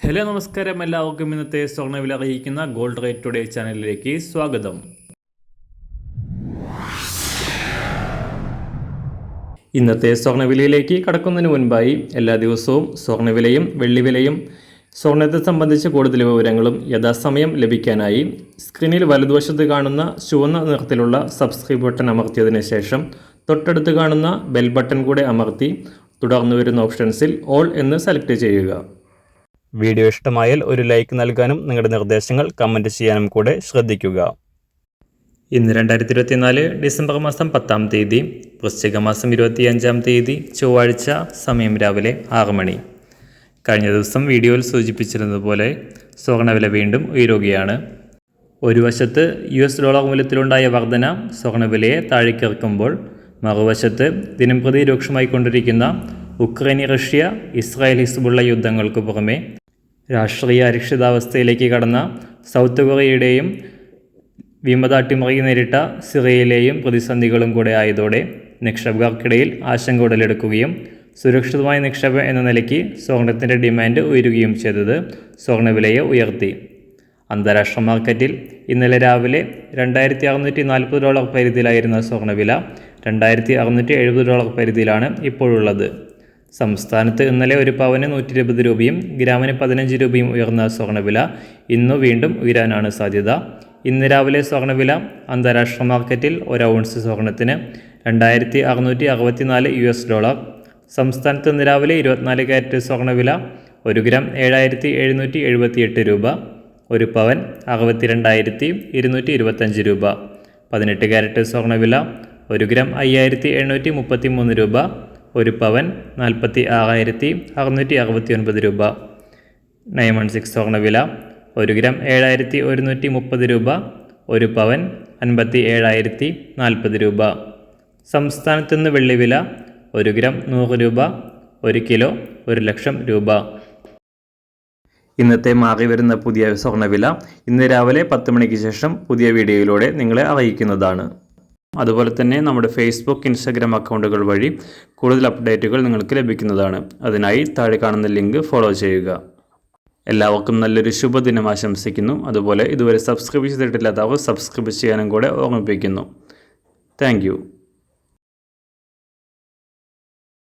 Hello നമസ്കാരം, എല്ലാവർക്കും ഇന്നത്തെ സ്വർണ്ണവില അറിയിക്കുന്ന ഗോൾഡ് റേറ്റ് ടുഡേ ചാനലിലേക്ക് സ്വാഗതം. ഇന്നത്തെ സ്വർണ്ണവിലയിലേക്ക് കടക്കുന്നതിന് മുൻപായി എല്ലാ ദിവസവും സ്വർണ്ണവിലയും വെള്ളിവിലയും സ്വർണ്ണത്തെ സംബന്ധിച്ച കൂടുതൽ വിവരങ്ങളും യഥാസമയം ലഭിക്കാനായി സ്ക്രീനിൽ വലതുവശത്ത് കാണുന്ന ചുവന്ന നിറത്തിലുള്ള സബ്സ്ക്രൈബ് ബട്ടൺ അമർത്തിയതിനു ശേഷം തൊട്ടടുത്ത് കാണുന്ന ബെൽ ബട്ടൺ കൂടെ അമർത്തി തുടർന്ന് വരുന്ന ഓപ്ഷൻസിൽ ഓൾ എന്ന് സെലക്ട് ചെയ്യുക. വീഡിയോ ഇഷ്ടമായാൽ ഒരു ലൈക്ക് നൽകാനും നിങ്ങളുടെ നിർദ്ദേശങ്ങൾ കമൻറ്റ് ചെയ്യാനും കൂടെ ശ്രദ്ധിക്കുക. ഇന്ന് 2024 ഡിസംബർ മാസം 10-ാം തീയതി, വൃശ്ചിക മാസം 25-ാം തീയതി ചൊവ്വാഴ്ച, സമയം രാവിലെ 6 മണി. കഴിഞ്ഞ ദിവസം വീഡിയോയിൽ സൂചിപ്പിച്ചിരുന്നതുപോലെ സ്വർണ്ണവില വീണ്ടും ഉയരുകയാണ്. ഒരു വശത്ത് $US മൂല്യത്തിലുണ്ടായ വർധന സ്വർണ്ണവിലയെ താഴേക്കിറക്കുമ്പോൾ മറുവശത്ത് ദിനംപ്രതി രൂക്ഷമായിക്കൊണ്ടിരിക്കുന്ന ഉക്രൈൻ, റഷ്യ, ഇസ്രായേൽ, ഹിസ്ബുള്ള യുദ്ധങ്ങൾക്ക് പുറമെ രാഷ്ട്രീയ അരക്ഷിതാവസ്ഥയിലേക്ക് കടന്ന സൗത്ത് കൊറിയയുടെയും വിമത നേരിട്ട സിറിയയിലെയും പ്രതിസന്ധികളും കൂടെ ആയതോടെ നിക്ഷേപകർക്കിടയിൽ ആശങ്ക ഉടലെടുക്കുകയും സുരക്ഷിതമായ നിക്ഷേപം എന്ന നിലയ്ക്ക് സ്വർണത്തിൻ്റെ ഡിമാൻഡ് ഉയരുകയും ചെയ്തത് സ്വർണ്ണവിലയെ ഉയർത്തി. അന്താരാഷ്ട്ര മാർക്കറ്റിൽ ഇന്നലെ രാവിലെ $2,640 പരിധിയിലായിരുന്ന സ്വർണ്ണവില $2,670 പരിധിയിലാണ് ഇപ്പോഴുള്ളത്. സംസ്ഥാനത്ത് ഇന്നലെ ഒരു പവന് 120 രൂപയും ഗ്രാമിന് 15 രൂപയും ഉയർന്ന സ്വർണ്ണവില ഇന്നു വീണ്ടും ഉയരാനാണ് സാധ്യത. ഇന്ന് രാവിലെ സ്വർണ്ണവില അന്താരാഷ്ട്ര മാർക്കറ്റിൽ ഒരു ഔൺസ് സ്വർണത്തിന് $2,664. സംസ്ഥാനത്ത് ഇന്ന് രാവിലെ 24 കാരറ്റ് സ്വർണ്ണവില 1 ഗ്രാം 7,778 രൂപ, ഒരു പവൻ 62,225 രൂപ. 18 കാരറ്റ് സ്വർണ്ണവില 1 ഗ്രാം 5,833 രൂപ, ഒരു പവൻ 46,669 രൂപ. 916 സ്വർണ്ണവില 1 ഗ്രാം 7,130 രൂപ, ഒരു പവൻ 57,040 രൂപ. സംസ്ഥാനത്ത് നിന്ന് വെള്ളിവില 1 ഗ്രാം 100 രൂപ, 1 കിലോ 1,00,000 രൂപ. ഇന്നത്തെ മാറി വരുന്ന പുതിയ സ്വർണ്ണവില ഇന്ന് രാവിലെ 10 മണിക്ക് ശേഷം പുതിയ വീഡിയോയിലൂടെ നിങ്ങളെ അറിയിക്കുന്നതാണ്. അതുപോലെ തന്നെ നമ്മുടെ ഫേസ്ബുക്ക്, ഇൻസ്റ്റാഗ്രാം അക്കൗണ്ടുകൾ വഴി കൂടുതൽ അപ്ഡേറ്റുകൾ നിങ്ങൾക്ക് ലഭിക്കുന്നതാണ്. അതിനായി താഴെ കാണുന്ന ലിങ്ക് ഫോളോ ചെയ്യുക. എല്ലാവർക്കും നല്ലൊരു ശുഭദിനം ആശംസിക്കുന്നു. അതുപോലെ ഇതുവരെ സബ്സ്ക്രൈബ് ചെയ്തിട്ടില്ലാത്തവർ സബ്സ്ക്രൈബ് ചെയ്യാനും കൂടെ ഓർമ്മിപ്പിക്കുന്നു. താങ്ക്